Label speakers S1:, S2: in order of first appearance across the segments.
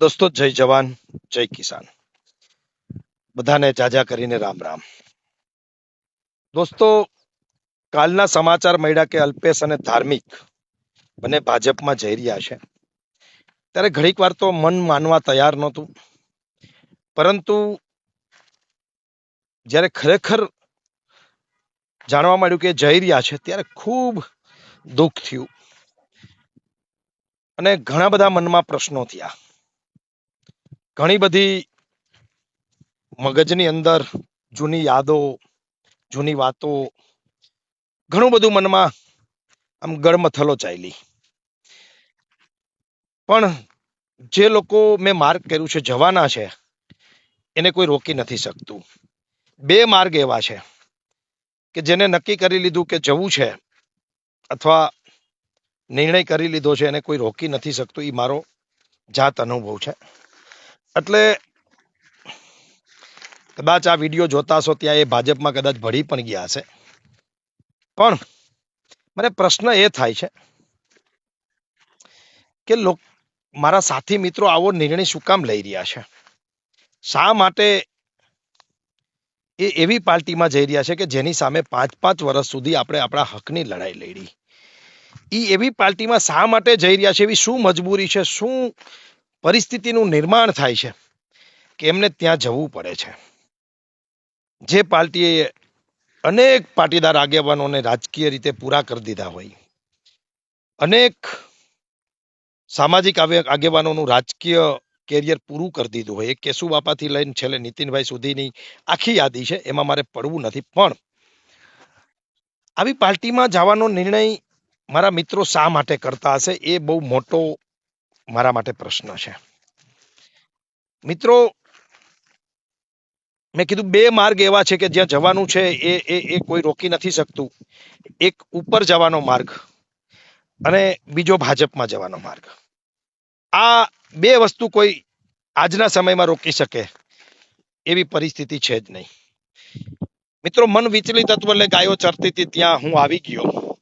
S1: દોસ્તો, જય જવાન જય કિસાન. બધાને જાજા કરીને રામ રામ. દોસ્તો, કાલના સમાચાર મળ્યા કે અલ્પેશ અને ધાર્મિક બંને ભાજપમાં જઈ રહ્યા છે. ત્યારે ઘણીક વાર તો મન માનવા તૈયાર નહોતું, પરંતુ જ્યારે ખરેખર જાણવા મળ્યું કે જઈ રહ્યા છે ત્યારે ખૂબ દુઃખ થયું અને ઘણા બધા મનમાં પ્રશ્નો થયા. ઘણી બધી મગજની અંદર જૂની યાદો, જૂની વાતો, ઘણું બધું મનમાં આમ ગળમથલો ચાલી. પણ જે લોકો મેં માર્ગ કર્યું છે, જવાના છે, એને કોઈ રોકી નથી શકતું. બે માર્ગ એવા છે કે જેને નક્કી કરી લીધું કે જવું છે અથવા નિર્ણય કરી લીધો છે, એને કોઈ રોકી નથી શકતું. એ મારો જાત અનુભવ છે. એટલે કદાચ આ વિડીયો જોતા હશો ત્યાં એ ભાજપમાં કદાચ ભળી પણ ગયા હશે. પણ મને પ્રશ્ન એ થાય છે કે મારા સાથી મિત્રો આવો નિર્ણય શું કામ લઈ રહ્યા છે? શા માટે એ એવી પાર્ટીમાં જઈ રહ્યા છે કે જેની સામે 5-5 વર્ષ સુધી આપણે આપણા હકની લડાઈ લડી? એ એવી પાર્ટીમાં શા માટે જઈ રહ્યા છે? એવી શું મજબૂરી છે, શું પરિસ્થિતિનું નિર્માણ થાય છે કે એમને ત્યાં જવું પડે છે? જે પાર્ટીએ અનેક પાટીદાર આગેવાનોને રાજકીય રીતે પૂરા કરી દીધા હોય, અનેક સામાજિક આગેવાનોનું રાજકીય કેરિયર પૂરું કરી દીધું હોય, કેશુબાપાથી લઈને છેલ્લે નીતિનભાઈ સુધીની આખી યાદી છે, એમાં મારે પડવું નથી. પણ આવી પાર્ટીમાં જવાનો નિર્ણય મારા મિત્રો શા માટે કરતા હશે? એ બહુ મોટો મારા માટે પ્રશ્ન છે. મિત્રો, મેં કીધું બે માર્ગ એવા છે કે જ્યાં જવાનું છે એ કોઈ રોકી નથી શકતું. એક ઉપર જવાનો માર્ગ અને બીજો ભાજપમાં જવાનો માર્ગ. આ બે વસ્તુ કોઈ આજના સમયમાં રોકી શકે એવી પરિસ્થિતિ છે જ નહીં. મિત્રો, મન વિચલિત હતું એટલે ગાયો ચરતી હતી ત્યાં હું આવી ગયો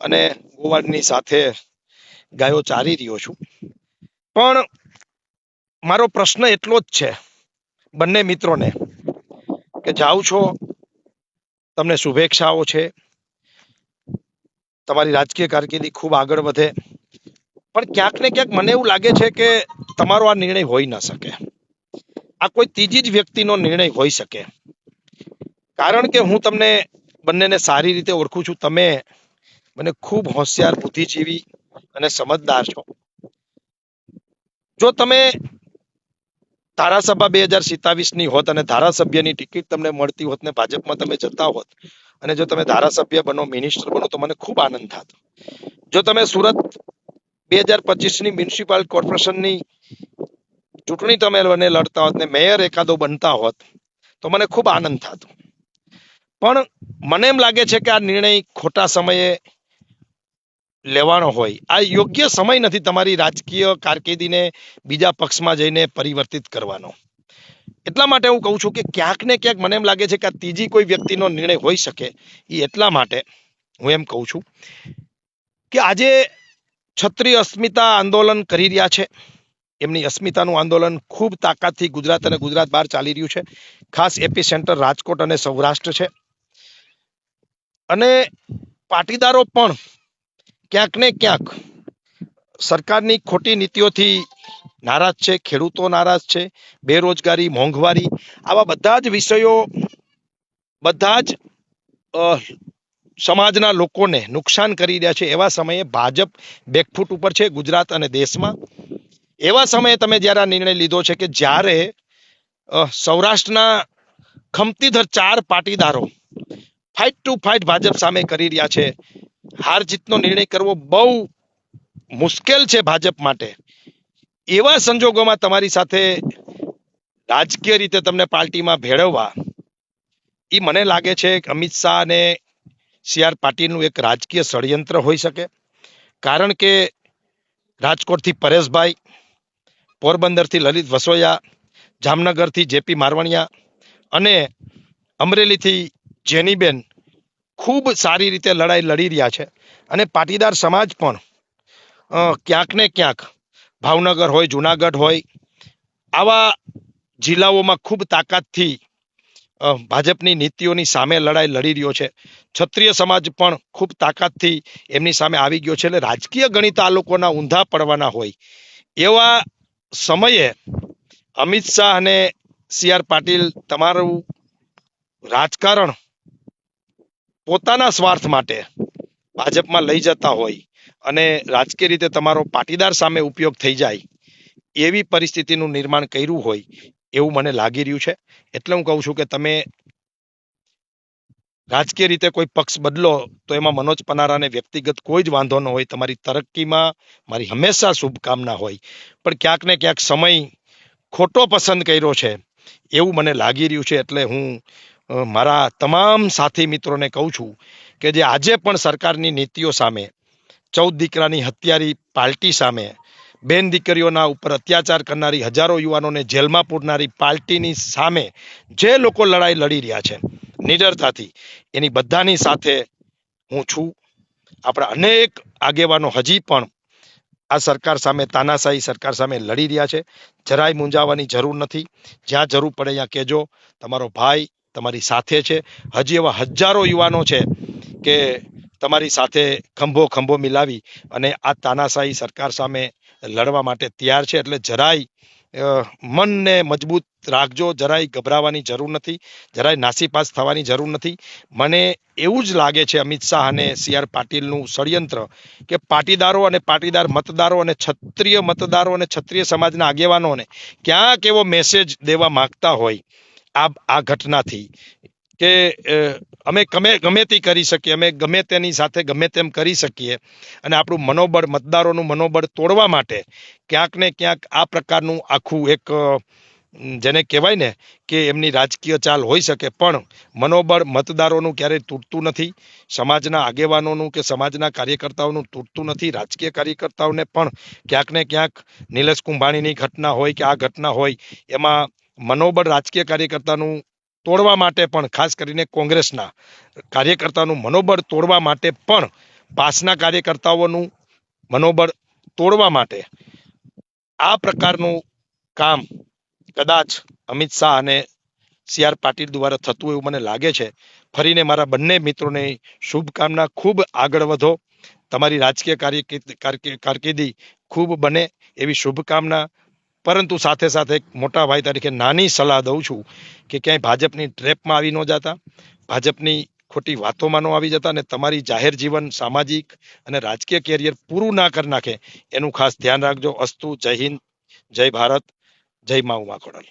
S1: અને ગોવાળની સાથે ગાયો ચારી રહ્યો છું. પણ મારો પ્રશ્ન એટલો જ છે બંને મિત્રોને કે જાઓ છો, તમને શુભેચ્છાઓ છે, તમારી રાજકીય કારકિર્દી ખૂબ આગળ વધે. પણ ક્યાંક ને ક્યાંક મને એવું લાગે છે કે તમારો આ નિર્ણય હોઈ ન શકે. આ કોઈ ત્રીજી જ વ્યક્તિનો નિર્ણય હોઈ શકે. કારણ કે હું તમને બંનેને સારી રીતે ઓળખું છું. તમે મને ખૂબ હોશિયાર, બુદ્ધિજીવી અને સમજદાર છો. જો તમે ધારાસભા 2027 હોત અને ધારાસભ્યની ટિકિટ તમને મળતી હોત ને ભાજપમાં તમે જતા હોત અને જો તમે ધારાસભ્ય બનો, મિનિસ્ટર બનો, તો મને ખૂબ આનંદ થાત. જો તમે સુરત 2025ની મ્યુનિસિપલ કોર્પોરેશનની ચૂંટણી તમે લડતા હોત ને મેયર એકાદો બનતા હોત તો મને ખૂબ આનંદ થાત. પણ મને એમ લાગે છે કે આ નિર્ણય ખોટા સમયે લેવાનો હોય. આ યોગ્ય સમય નથી તમારી રાજકીય કારકિર્દીને બીજા પક્ષમાં જઈને પરિવર્તિત કરવાનો. એટલા માટે હું કહું છું કે ક્યાંક ને ક્યાંક મને એમ લાગે છે કે આ ત્રીજી કોઈ વ્યક્તિનો નિર્ણય હોઈ શકે. એ એટલા માટે હું એમ કહું છું કે આજે ક્ષત્રિય અસ્મિતા આંદોલન કરી રહ્યા છે. એમની અસ્મિતાનું આંદોલન ખૂબ તાકાતથી ગુજરાત અને ગુજરાત બહાર ચાલી રહ્યું છે. ખાસ એપી સેન્ટર રાજકોટ અને સૌરાષ્ટ્ર છે. અને પાટીદારો પણ ક્યાંક ને ક્યાંક સરકારની ખોટી નીતિઓથી નારાજ છે, ખેડૂતો નારાજ છે, બેરોજગારી, મોંઘવારી, આવા બધા જ વિષયો બધા જ સમાજના લોકોને નુકસાન કરી રહ્યા છે. એવા સમયે ભાજપ બેકફૂટ ઉપર છે ગુજરાત અને દેશમાં. એવા સમયે તમે જ્યારે આ નિર્ણય લીધો છે કે જ્યારે સૌરાષ્ટ્રના ખમતીધર 4 પાટીદારો ફાઇટ ટુ ફાઇટ ભાજપ સામે કરી રહ્યા છે. હાર જીતનો નિર્ણય કરવો બહુ મુશ્કેલ છે ભાજપ માટે. એવા સંજોગોમાં તમારી સાથે રાજકીય રીતે તમને પાર્ટીમાં ભેળવવા, એ મને લાગે છે કે અમિત શાહ અને CR પાટીલનું એક રાજકીય ષડયંત્ર હોઈ શકે. કારણ કે રાજકોટથી પરેશભાઈ, પોરબંદરથી લલિત વસોયા, જામનગરથી જેપી મારવાણિયા અને અમરેલીથી જેનીબેન ખૂબ સારી રીતે લડાઈ લડી રહ્યા છે. અને પાટીદાર સમાજ પણ ક્યાંક ને ક્યાંક ભાવનગર હોય, જુનાગઢ હોય, આવા જિલ્લાઓમાં ખૂબ તાકાતથી ભાજપની નીતિઓની સામે લડાઈ લડી રહ્યો છે. ક્ષત્રિય સમાજ પણ ખૂબ તાકાતથી એમની સામે આવી ગયો છે. એટલે રાજકીય ગણિત આ લોકોના ઊંધા પડવાના હોય એવા સમયે અમિત શાહ અને સી.આર. પાટીલ તમારું રાજકારણ પોતાના સ્વાર્થ માટે ભાજપમાં લઈ જતા હોય અને રાજકીય રીતે તમારો પાટીદાર સામે ઉપયોગ થઈ જાય એવી પરિસ્થિતિનું નિર્માણ કર્યું હોય એવું મને લાગી રહ્યું છે. એટલે હું કહું છું કે તમે રાજકીય રીતે કોઈ પક્ષ બદલો તો એમાં મનોજ પનારાને વ્યક્તિગત કોઈ જ વાંધો ન હોય. તમારી તરક્કીમાં મારી હંમેશા શુભકામના હોય. પણ ક્યાંક ને ક્યાંક સમય ખોટો પસંદ કર્યો છે એવું મને લાગી રહ્યું છે. એટલે હું મારા તમામ સાથી મિત્રોને કહું છું કે જે આજે પણ સરકારની નીતિઓ સામે, 14 દીકરાની હત્યારી પાર્ટી સામે, બેન દીકરીઓના ઉપર અત્યાચાર કરનારી હજારો યુવાનોને જેલમાં પૂરનારી પાર્ટીની સામે જે લોકો લડાઈ લડી રહ્યા છે નિડરતાથી, એની બધાની સાથે હું છું. આપણા અનેક આગેવાનો હજી પણ આ સરકાર સામે, તાનાશાહી સરકાર સામે લડી રહ્યા છે. જરાય મૂંઝાવાની જરૂર નથી. જ્યાં જરૂર પડે ત્યાં કહેજો. તમારો ભાઈ તમારી સાથે છે. હજી એવા હજારો યુવાનો છે કે તમારી સાથે ખંભો ખંભો મિલાવી અને આ તાનાશાહી સરકાર સામે લડવા માટે તૈયાર છે. એટલે જરાય મનને મજબૂત રાખજો. જરાય ગભરાવાની જરૂર નથી. જરાય નાસીપાસ થવાની જરૂર નથી. મને એવું જ લાગે છે અમિત શાહ અને સી.આર. પાટીલનું ષડયંત્ર કે પાટીદારો અને પાટીદાર મતદારો અને ક્ષત્રિય મતદારો અને ક્ષત્રિય સમાજના આગેવાનોને ક્યાંક એવો મેસેજ દેવા માંગતા હોય આ ઘટનાથી કે અમે ગમે તે કરી શકીએ, અમે ગમે તેની સાથે ગમે તેમ કરી શકીએ, અને આપણું મનોબળ, મતદારોનું મનોબળ તોડવા માટે ક્યાંક ને ક્યાંક આ પ્રકારનું આખું એક જેને કહેવાય ને કે એમની રાજકીય ચાલ હોઈ શકે, પણ મનોબળ મતદારોનું ક્યારેય તૂટતું નથી. સમાજના આગેવાનોનું કે સમાજના કાર્યકર્તાઓનું તૂટતું નથી. રાજકીય કાર્યકર્તાઓને પણ ક્યાંક ને ક્યાંક નિલેશ કુંભાણીની ઘટના હોય કે આ ઘટના હોય એમાં મનોબળ રાજકીય કાર્યકર્તાનું તોડવા માટે પણ, ખાસ કરીને કોંગ્રેસના કાર્યકર્તાનું મનોબળ તોડવા માટે પણ, પાસના કાર્યકર્તાઓનું મનોબળ તોડવા માટે આ પ્રકારનું કામ કદાચ અમિત શાહ અને સી.આર. પાટીલ દ્વારા થતું એવું મને લાગે છે. ફરીને મારા બંને મિત્રોને શુભકામના. ખૂબ આગળ વધો. તમારી રાજકીય કારકિર્દી ખૂબ બને એવી શુભકામના. પરંતુ સાથે સાથે મોટા ભાઈ તરીકે નાની સલાહ દઉં છું કે ક્યાંય ભાજપની ટ્રેપમાં આવી ન જતા, ભાજપની ખોટી વાતોમાં ન આવી જતા, અને તમારી જાહેર જીવન, સામાજિક અને રાજકીય કેરિયર પૂરું ના કરી નાખે એનું ખાસ ધ્યાન રાખજો. અસ્તુ. જય હિન્દ, જય ભારત, જય મા ઉમા ખોડલ.